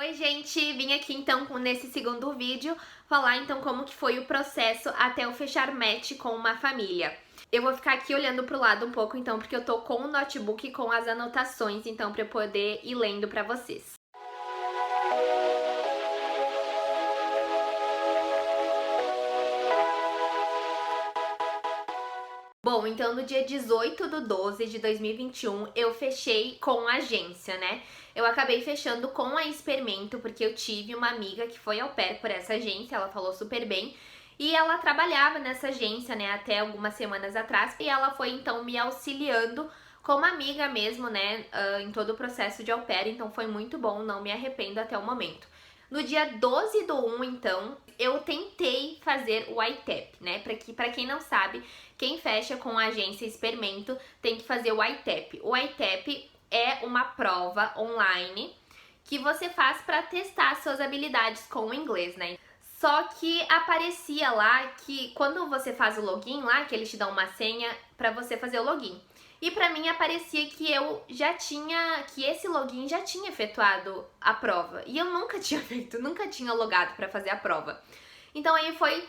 Oi gente, vim aqui então nesse segundo vídeo falar então como que foi o processo até eu fechar match com uma família. Eu vou ficar aqui olhando pro lado um pouco então, porque eu tô com o notebook com as anotações então pra eu poder ir lendo pra vocês. Bom, então no dia 18/12 de 2021 eu fechei com a agência, né? Eu acabei fechando com a Experimento porque eu tive uma amiga que foi au pair por essa agência, ela falou super bem. E ela trabalhava nessa agência, né, até algumas semanas atrás. E ela foi então me auxiliando como amiga mesmo, né, em todo o processo de au pair. Então foi muito bom, não me arrependo até o momento. No dia 12/1, então, eu tentei fazer o ITEP, né? Pra quem não sabe, quem fecha com a agência Experimento tem que fazer o ITEP. O ITEP é uma prova online que você faz para testar suas habilidades com o inglês, né? Só que aparecia lá que quando você faz o login lá, que eles te dão uma senha para você fazer o login. E pra mim aparecia que que esse login já tinha efetuado a prova. E eu nunca tinha feito, nunca tinha logado pra fazer a prova. Então aí foi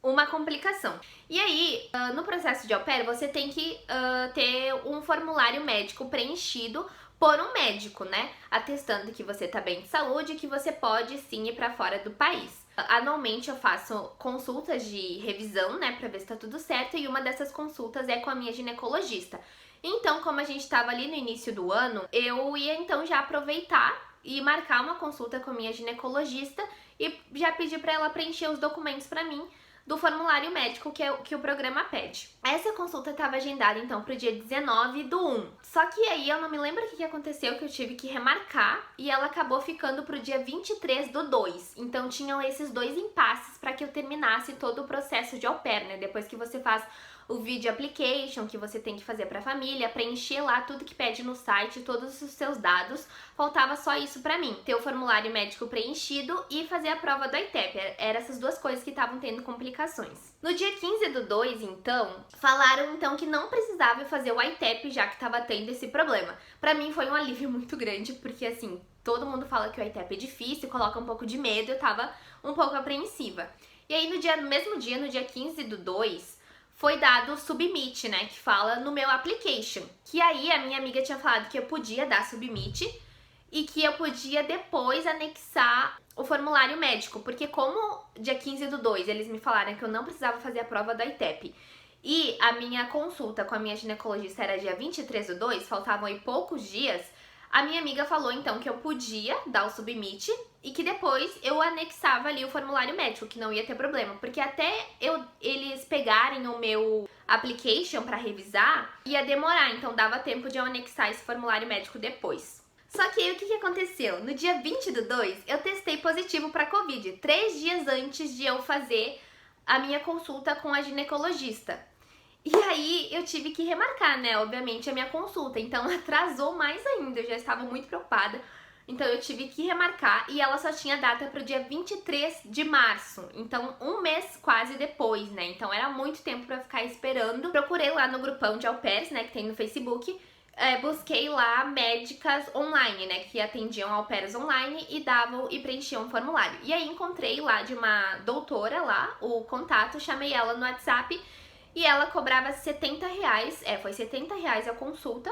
uma complicação. E aí, no processo de au pair, você tem que ter um formulário médico preenchido por um médico, né? Atestando que você tá bem de saúde e que você pode sim ir pra fora do país. Anualmente eu faço consultas de revisão, né, pra ver se tá tudo certo, e uma dessas consultas é com a minha ginecologista. Então, como a gente tava ali no início do ano, eu ia então já aproveitar e marcar uma consulta com a minha ginecologista e já pedir pra ela preencher os documentos pra mim do formulário médico que o programa pede. Essa consulta estava agendada então para o dia 19/1. Só que aí eu não me lembro o que aconteceu, que eu tive que remarcar e ela acabou ficando para o dia 23/2. Então tinham esses dois impasses para que eu terminasse todo o processo de au pair, né? Depois que você faz o video application que você tem que fazer para a família, preencher lá tudo que pede no site, todos os seus dados. Faltava só isso para mim, ter o formulário médico preenchido e fazer a prova do ITEP. Eram essas duas coisas que estavam tendo complicações. No dia 15/2, então, falaram então que não precisava fazer o ITEP, já que estava tendo esse problema. Para mim foi um alívio muito grande, porque assim, todo mundo fala que o ITEP é difícil, coloca um pouco de medo, eu tava um pouco apreensiva. E aí no mesmo dia, no dia 15/2, foi dado o submit, né, que fala no meu application. Que aí a minha amiga tinha falado que eu podia dar submit e que eu podia depois anexar o formulário médico, porque como dia 15/2 eles me falaram que eu não precisava fazer a prova do ITEP e a minha consulta com a minha ginecologista era dia 23/2, faltavam aí poucos dias, a minha amiga falou então que eu podia dar o submit e que depois eu anexava ali o formulário médico, que não ia ter problema, porque até eles pegarem o meu application para revisar, ia demorar, então dava tempo de eu anexar esse formulário médico depois. Só que aí o que aconteceu? No dia 20/2 eu testei positivo para Covid, 3 dias antes de eu fazer a minha consulta com a ginecologista. E aí eu tive que remarcar, né, obviamente, a minha consulta, então atrasou mais ainda, eu já estava muito preocupada. Então eu tive que remarcar e ela só tinha data para o dia 23 de março, então um mês quase depois, né, então era muito tempo para ficar esperando. Procurei lá no grupão de au pairs, né, que tem no Facebook, busquei lá médicas online, né, que atendiam au pairs online e davam e preenchiam um formulário. E aí encontrei lá de uma doutora lá, o contato, chamei ela no WhatsApp e ela cobrava R$70, foi R$70 a consulta.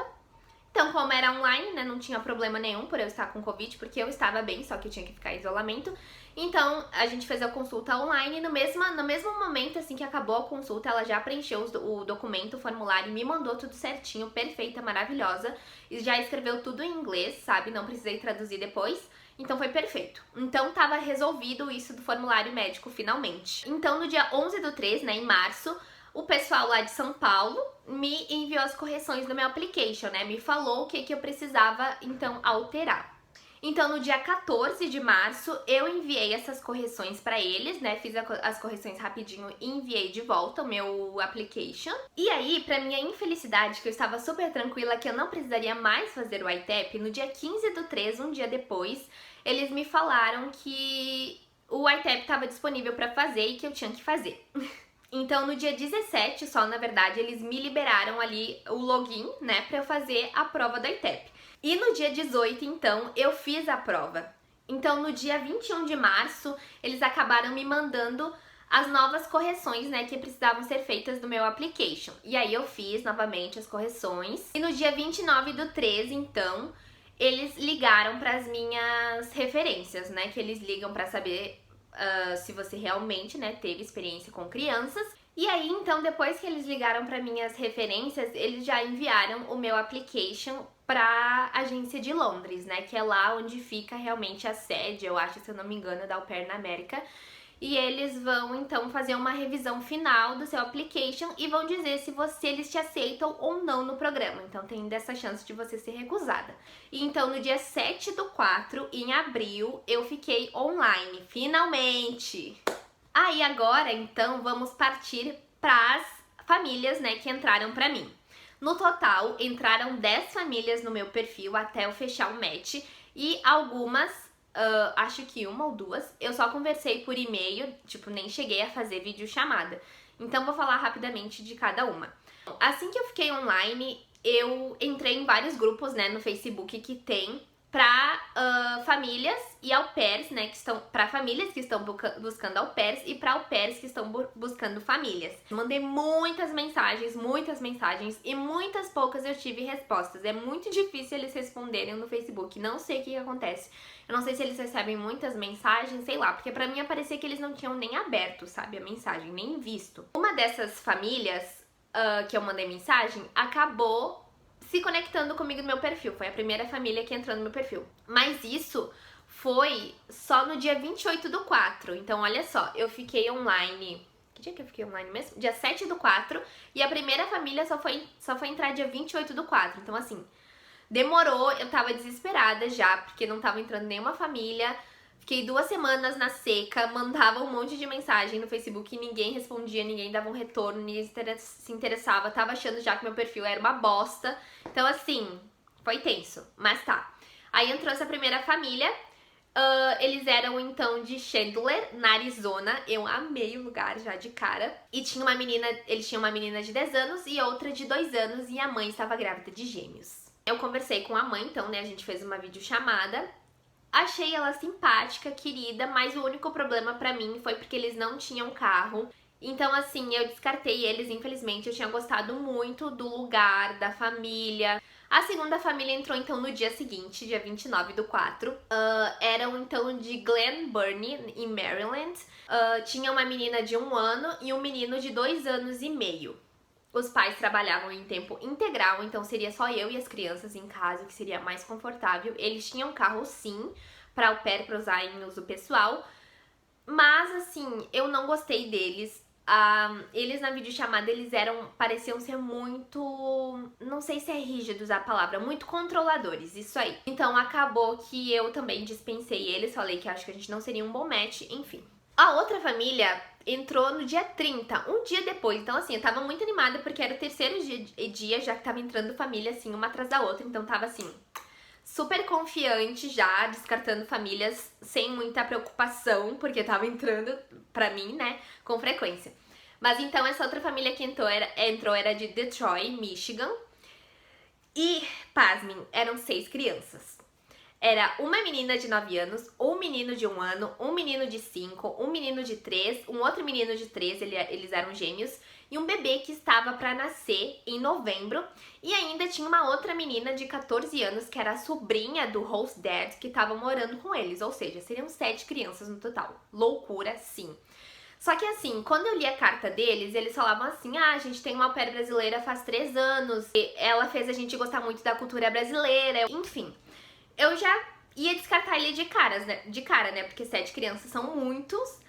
Então, como era online, né, não tinha problema nenhum por eu estar com Covid, porque eu estava bem, só que eu tinha que ficar em isolamento. Então, a gente fez a consulta online e no mesmo momento, assim que acabou a consulta, ela já preencheu o documento, o formulário, me mandou tudo certinho, perfeita, maravilhosa. E já escreveu tudo em inglês, sabe? Não precisei traduzir depois. Então foi perfeito. Então tava resolvido isso do formulário médico finalmente. Então no dia 11/3, né, em março, o pessoal lá de São Paulo me enviou as correções no meu application, né? Me falou o que eu precisava, então, alterar. Então, no dia 14 de março, eu enviei essas correções pra eles, né? Fiz as correções rapidinho e enviei de volta o meu application. E aí, pra minha infelicidade, que eu estava super tranquila que eu não precisaria mais fazer o ITEP, no dia 15/3, um dia depois, eles me falaram que o ITEP estava disponível pra fazer e que eu tinha que fazer. Então, no dia 17, só na verdade, eles me liberaram ali o login, né, pra eu fazer a prova da ITEP. E no dia 18, então, eu fiz a prova. Então, no dia 21 de março, eles acabaram me mandando as novas correções, né, que precisavam ser feitas do meu application. E aí eu fiz novamente as correções. E no dia 29/13, então, eles ligaram para as minhas referências, né, que eles ligam para saber se você realmente, né, teve experiência com crianças. E aí, então, depois que eles ligaram para minhas referências, eles já enviaram o meu application pra agência de Londres, né, que é lá onde fica realmente a sede, eu acho, se eu não me engano, da Au Pair na América. E eles vão, então, fazer uma revisão final do seu application e vão dizer se eles te aceitam ou não no programa. Então, tem dessa chance de você ser recusada. E então, no dia 7/4, em abril, eu fiquei online, finalmente! Aí agora, então, vamos partir para as famílias, né, que entraram para mim. No total, entraram 10 famílias no meu perfil até eu fechar o match e algumas, acho que uma ou duas, eu só conversei por e-mail, tipo, nem cheguei a fazer videochamada. Então, vou falar rapidamente de cada uma. Assim que eu fiquei online, eu entrei em vários grupos, né, no Facebook que tem para famílias e au pairs, né, que estão para famílias que estão buscando au pairs e para au pairs que estão buscando famílias. Mandei muitas mensagens e muitas poucas eu tive respostas. É muito difícil eles responderem no Facebook. Não sei o que acontece. Eu não sei se eles recebem muitas mensagens, sei lá, porque pra mim parecia que eles não tinham nem aberto, sabe, a mensagem, nem visto. Uma dessas famílias que eu mandei mensagem acabou se conectando comigo no meu perfil. Foi a primeira família que entrou no meu perfil. Mas isso foi só no dia 28/4. Então, olha só, eu fiquei online... Que dia que eu fiquei online mesmo? Dia 7/4. E a primeira família só foi entrar dia 28/4. Então, assim, demorou. Eu tava desesperada já, porque não tava entrando nenhuma família. Fiquei 2 semanas na seca, mandava um monte de mensagem no Facebook e ninguém respondia, ninguém dava um retorno, ninguém se interessava. Tava achando já que meu perfil era uma bosta. Então, assim, foi tenso, mas tá. Aí entrou essa primeira família. Eles eram, então, de Chandler, na Arizona. Eu amei o lugar já de cara. E tinha uma menina, eles tinham uma menina de 10 anos e outra de 2 anos. E a mãe estava grávida de gêmeos. Eu conversei com a mãe, então, né, a gente fez uma videochamada. Achei ela simpática, querida, mas o único problema pra mim foi porque eles não tinham carro. Então, assim, eu descartei eles, infelizmente. Eu tinha gostado muito do lugar, da família. A segunda família entrou, então, no dia seguinte, dia 29/4. Eram, então, de Glen Burnie, em Maryland. Tinha uma menina de 1 ano e um menino de 2 anos e meio. Os pais trabalhavam em tempo integral, então seria só eu e as crianças em casa, que seria mais confortável. Eles tinham carro, sim, para au pair, para usar em uso pessoal. Mas, assim, eu não gostei deles. Eles na videochamada, pareciam ser muito, não sei se é rígidos a palavra, muito controladores, isso aí. Então acabou que eu também dispensei eles, falei que acho que a gente não seria um bom match, enfim. A outra família entrou no dia 30, um dia depois. Então, assim, eu tava muito animada porque era o terceiro dia já que tava entrando família, assim, uma atrás da outra. Então, tava, assim, super confiante já, descartando famílias sem muita preocupação, porque tava entrando pra mim, né, com frequência. Mas, então, essa outra família que entrou era de Detroit, Michigan. E, pasmem, eram 6 crianças. Era uma menina de 9 anos, um menino de 1 ano, um menino de 5, um menino de 3, um outro menino de 3, eles eram gêmeos, e um bebê que estava para nascer em novembro. E ainda tinha uma outra menina de 14 anos, que era a sobrinha do host dad, que estava morando com eles. Ou seja, seriam 7 crianças no total. Loucura, sim. Só que assim, quando eu li a carta deles, eles falavam assim: a gente tem uma au pair brasileira faz 3 anos, e ela fez a gente gostar muito da cultura brasileira, enfim. Eu já ia descartar ele de cara, né? Porque 7 crianças são muitos.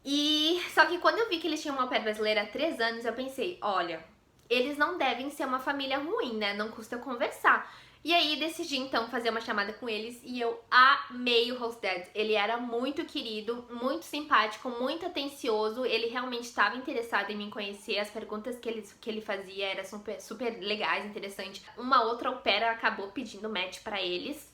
E só que quando eu vi que eles tinham uma au pair brasileira há 3 anos, eu pensei, olha, eles não devem ser uma família ruim, né? Não custa eu conversar. E aí decidi então fazer uma chamada com eles e eu amei o host dad. Ele era muito querido, muito simpático, muito atencioso. Ele realmente estava interessado em me conhecer. As perguntas que ele fazia eram super legais, interessantes. Uma outra au pair acabou pedindo match pra eles.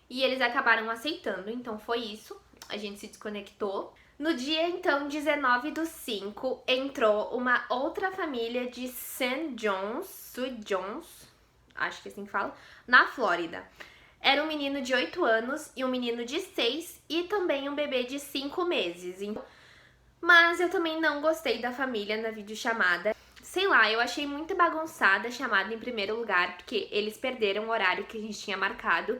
E eles acabaram aceitando, então foi isso. A gente se desconectou. No dia, então, 19/5, entrou uma outra família de St. John's, acho que é assim que fala, na Flórida. Era um menino de 8 anos e um menino de 6 e também um bebê de 5 meses. Mas eu também não gostei da família na videochamada. Sei lá, eu achei muito bagunçada a chamada em primeiro lugar, porque eles perderam o horário que a gente tinha marcado.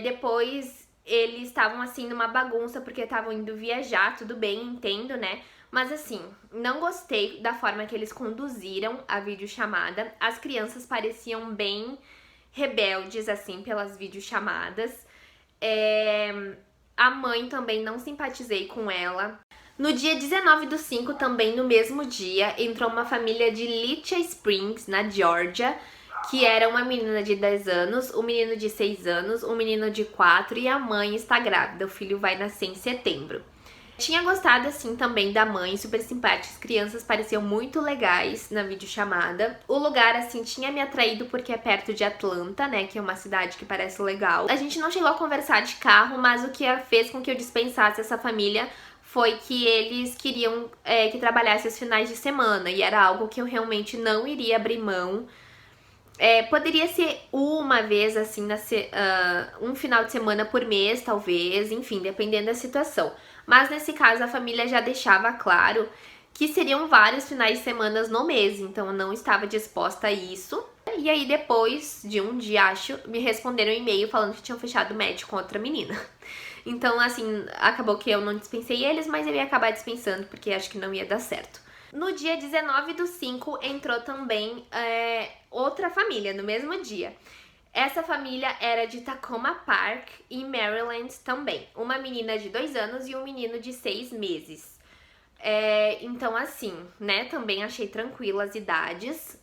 Depois eles estavam assim numa bagunça porque estavam indo viajar, tudo bem, entendo, né? Mas assim, não gostei da forma que eles conduziram a videochamada. As crianças pareciam bem rebeldes, assim, pelas videochamadas. A mãe também não simpatizei com ela. No dia 19/5, também no mesmo dia, entrou uma família de Lycia Springs, na Georgia, que era uma menina de 10 anos, um menino de 6 anos, um menino de 4 e a mãe está grávida. O filho vai nascer em setembro. Tinha gostado, assim, também da mãe, super simpática. As crianças pareciam muito legais na videochamada. O lugar, assim, tinha me atraído porque é perto de Atlanta, né, que é uma cidade que parece legal. A gente não chegou a conversar de carro, mas o que fez com que eu dispensasse essa família foi que eles queriam que trabalhasse os finais de semana. E era algo que eu realmente não iria abrir mão. Poderia ser uma vez, assim, um final de semana por mês, talvez, enfim, dependendo da situação. Mas nesse caso a família já deixava claro que seriam vários finais de semana no mês, então eu não estava disposta a isso. E aí depois de um dia, acho, me responderam um e-mail falando que tinham fechado match com outra menina. Então, assim, acabou que eu não dispensei eles, mas eu ia acabar dispensando porque acho que não ia dar certo. No dia 19/5 entrou também outra família, no mesmo dia. Essa família era de Tacoma Park, em Maryland também. Uma menina de 2 anos e um menino de 6 meses. Então, assim, né, também achei tranquila as idades.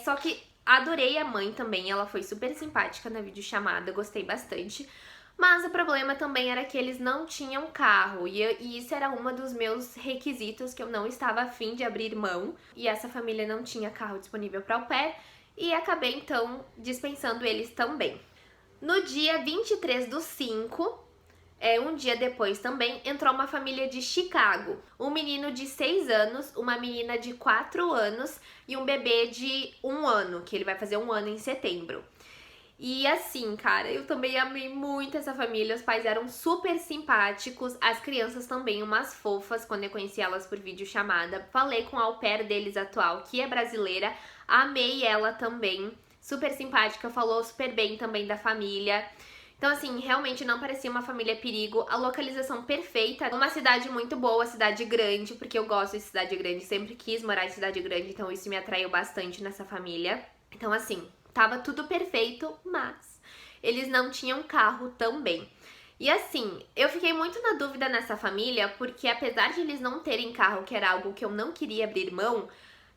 Só que adorei a mãe também, ela foi super simpática na videochamada, gostei bastante. Mas o problema também era que eles não tinham carro, e isso era um dos meus requisitos que eu não estava afim de abrir mão. E essa família não tinha carro disponível para au pair, e acabei então dispensando eles também. No dia 23/5, um dia depois também, entrou uma família de Chicago. Um menino de 6 anos, uma menina de 4 anos e um bebê de 1 ano, que ele vai fazer 1 ano em setembro. E assim, cara, eu também amei muito essa família, os pais eram super simpáticos, as crianças também umas fofas quando eu conheci elas por videochamada. Falei com a au pair deles atual, que é brasileira, amei ela também, super simpática, falou super bem também da família. Então, assim, realmente não parecia uma família perigo, a localização perfeita, uma cidade muito boa, cidade grande, porque eu gosto de cidade grande, sempre quis morar em cidade grande, então isso me atraiu bastante nessa família. Então, assim, tava tudo perfeito, mas eles não tinham carro também. E assim, eu fiquei muito na dúvida nessa família, porque apesar de eles não terem carro, que era algo que eu não queria abrir mão,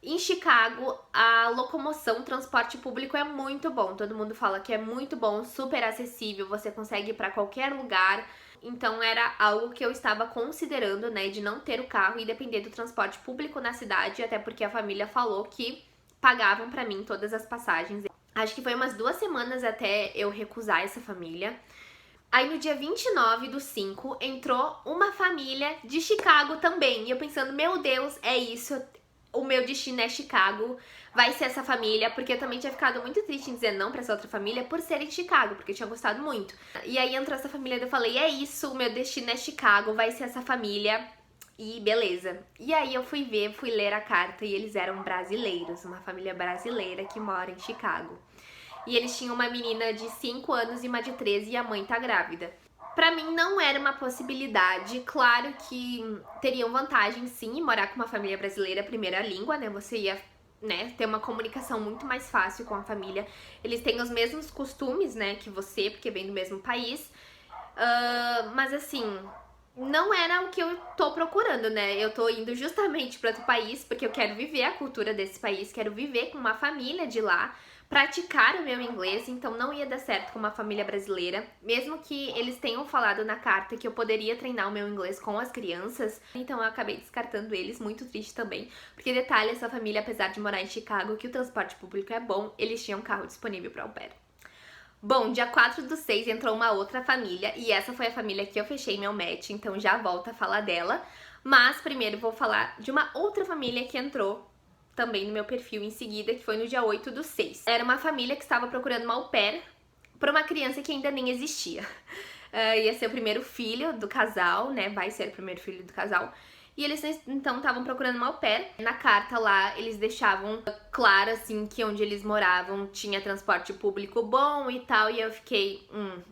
em Chicago a locomoção, o transporte público é muito bom. Todo mundo fala que é muito bom, super acessível, você consegue ir pra qualquer lugar. Então era algo que eu estava considerando, né, de não ter o carro e depender do transporte público na cidade, até porque a família falou que pagavam pra mim todas as passagens. Acho que foi umas 2 semanas até eu recusar essa família. Aí no dia 29/5 entrou uma família de Chicago também. E eu pensando, meu Deus, é isso. O meu destino é Chicago. Vai ser essa família. Porque eu também tinha ficado muito triste em dizer não pra essa outra família por ser em Chicago. Porque eu tinha gostado muito. E aí entrou essa família e eu falei, é isso, o meu destino é Chicago. Vai ser essa família. E beleza. E aí eu fui ler a carta e eles eram brasileiros. Uma família brasileira que mora em Chicago. E eles tinham uma menina de 5 anos e uma de 13 e a mãe tá grávida. Pra mim não era uma possibilidade, claro que teriam vantagem sim em morar com uma família brasileira, primeira língua, né, você ia, né, ter uma comunicação muito mais fácil com a família. Eles têm os mesmos costumes, né, que você, porque vem do mesmo país, mas assim, não era o que eu tô procurando, né, eu tô indo justamente pra outro país porque eu quero viver a cultura desse país, quero viver com uma família de lá, praticar o meu inglês, então não ia dar certo com uma família brasileira, mesmo que eles tenham falado na carta que eu poderia treinar o meu inglês com as crianças, então eu acabei descartando eles, muito triste também, porque detalhe, essa família, apesar de morar em Chicago, que o transporte público é bom, eles tinham carro disponível para au pair. Bom, dia 4/6 entrou uma outra família, e essa foi a família que eu fechei meu match, então já volto a falar dela, mas primeiro vou falar de uma outra família que entrou também no meu perfil em seguida, que foi no dia 8/6. Era uma família que estava procurando uma au pair pra uma criança que ainda nem existia. Ia ser o primeiro filho do casal, né? Vai ser o primeiro filho do casal. E eles então estavam procurando uma au pair. Na carta lá, eles deixavam claro, assim, que onde eles moravam tinha transporte público bom e tal. E eu fiquei,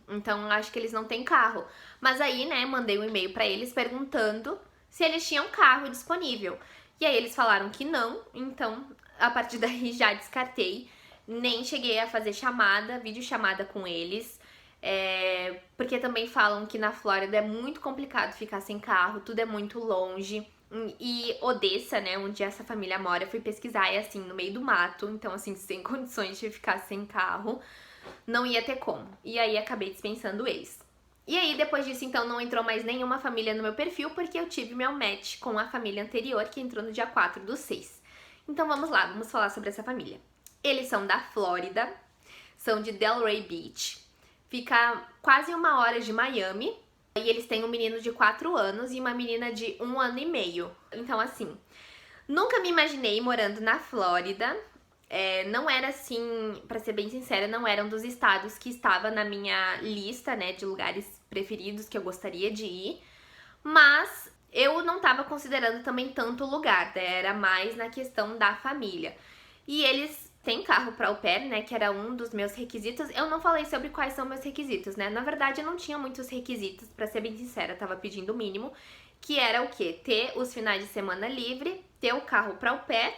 então acho que eles não têm carro. Mas aí, né, mandei um e-mail pra eles perguntando se eles tinham carro disponível. E aí eles falaram que não, então a partir daí já descartei. Nem cheguei a fazer videochamada com eles. Porque também falam que na Flórida é muito complicado ficar sem carro, tudo é muito longe. E Odessa, né, onde essa família mora, eu fui pesquisar, é assim, no meio do mato, então assim, sem condições de ficar sem carro, não ia ter como. E aí acabei dispensando eles. E aí depois disso, então, não entrou mais nenhuma família no meu perfil, porque eu tive meu match com a família anterior, que entrou no dia 4/6. Então vamos lá, vamos falar sobre essa família. Eles são da Flórida, são de Delray Beach. Fica quase 1 hora de Miami. E eles têm um menino de 4 anos e uma menina de 1 ano e meio. Então, assim, nunca me imaginei morando na Flórida. Não era assim, pra ser bem sincera, não era um dos estados que estava na minha lista, né, de lugares preferidos que eu gostaria de ir. Mas eu não tava considerando também tanto lugar, né? Era mais na questão da família. E eles têm carro para au pair, né, que era um dos meus requisitos. Eu não falei sobre quais são meus requisitos, né? Na verdade, eu não tinha muitos requisitos, pra ser bem sincera, eu tava pedindo o mínimo, que era o quê? Ter os finais de semana livre, ter o carro para au pair.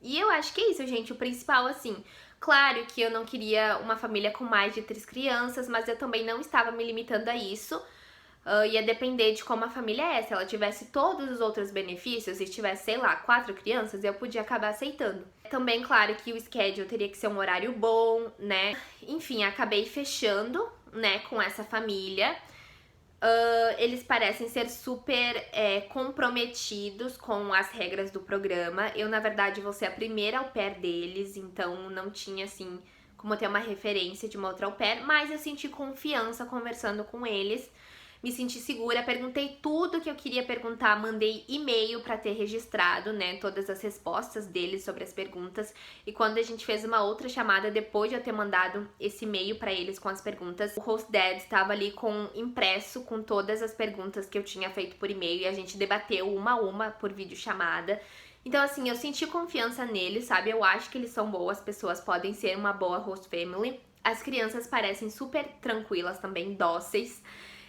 E eu acho que é isso, gente, o principal, assim. Claro que eu não queria uma família com mais de 3 crianças, mas eu também não estava me limitando a isso. Ia depender de como a família é. Se ela tivesse todos os outros benefícios e tivesse, sei lá, 4 crianças, eu podia acabar aceitando. Também, claro que o schedule teria que ser um horário bom, né? Enfim, acabei fechando, né, com essa família. Eles parecem ser super comprometidos com as regras do programa. Eu, na verdade, vou ser a primeira au pair deles, então não tinha, assim, como ter uma referência de uma outra au pair, mas eu senti confiança conversando com eles. Me senti segura, perguntei tudo que eu queria perguntar, mandei e-mail pra ter registrado, né, todas as respostas deles sobre as perguntas. E quando a gente fez uma outra chamada, depois de eu ter mandado esse e-mail pra eles com as perguntas, o host dad estava ali impresso com todas as perguntas que eu tinha feito por e-mail e a gente debateu uma a uma por videochamada. Então, assim, eu senti confiança neles, sabe? Eu acho que eles são boas pessoas, podem ser uma boa host family. As crianças parecem super tranquilas também, dóceis.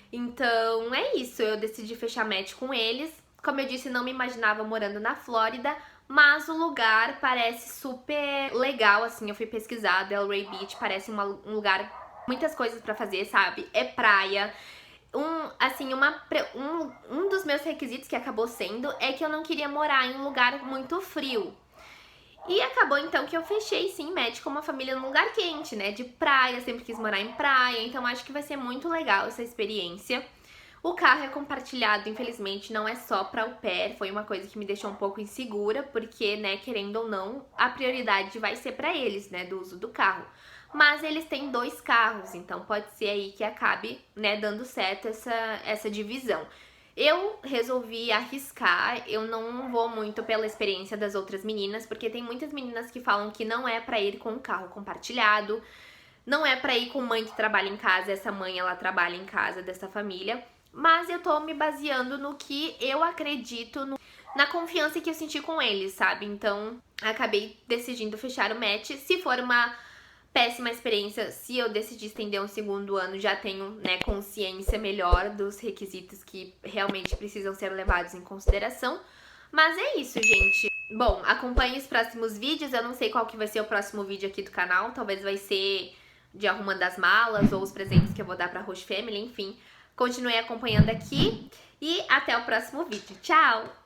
Então, é isso, eu decidi fechar match com eles. Como eu disse, não me imaginava morando na Flórida, mas o lugar parece super legal, assim, eu fui pesquisar, Delray Beach parece um lugar, muitas coisas pra fazer, sabe? É praia. Um dos meus requisitos que acabou sendo é que eu não queria morar em um lugar muito frio. E acabou então que eu fechei sim match com uma família num lugar quente, né, de praia, sempre quis morar em praia, então acho que vai ser muito legal essa experiência. O carro é compartilhado, infelizmente, não é só pra au pair, foi uma coisa que me deixou um pouco insegura, porque, né, querendo ou não, a prioridade vai ser pra eles, né, do uso do carro. Mas eles têm 2 carros, então pode ser aí que acabe, né, dando certo essa divisão. Eu resolvi arriscar, eu não vou muito pela experiência das outras meninas, porque tem muitas meninas que falam que não é pra ir com o carro compartilhado, não é pra ir com mãe que trabalha em casa, essa mãe ela trabalha em casa dessa família, mas eu tô me baseando no que eu acredito, na confiança que eu senti com eles, sabe? Então, acabei decidindo fechar o match. Se for uma péssima experiência, se eu decidir estender um segundo ano, já tenho, né, consciência melhor dos requisitos que realmente precisam ser levados em consideração. Mas é isso, gente. Bom, acompanhe os próximos vídeos. Eu não sei qual que vai ser o próximo vídeo aqui do canal. Talvez vai ser de arrumando as malas ou os presentes que eu vou dar pra Host Family, enfim. Continue acompanhando aqui e até o próximo vídeo. Tchau!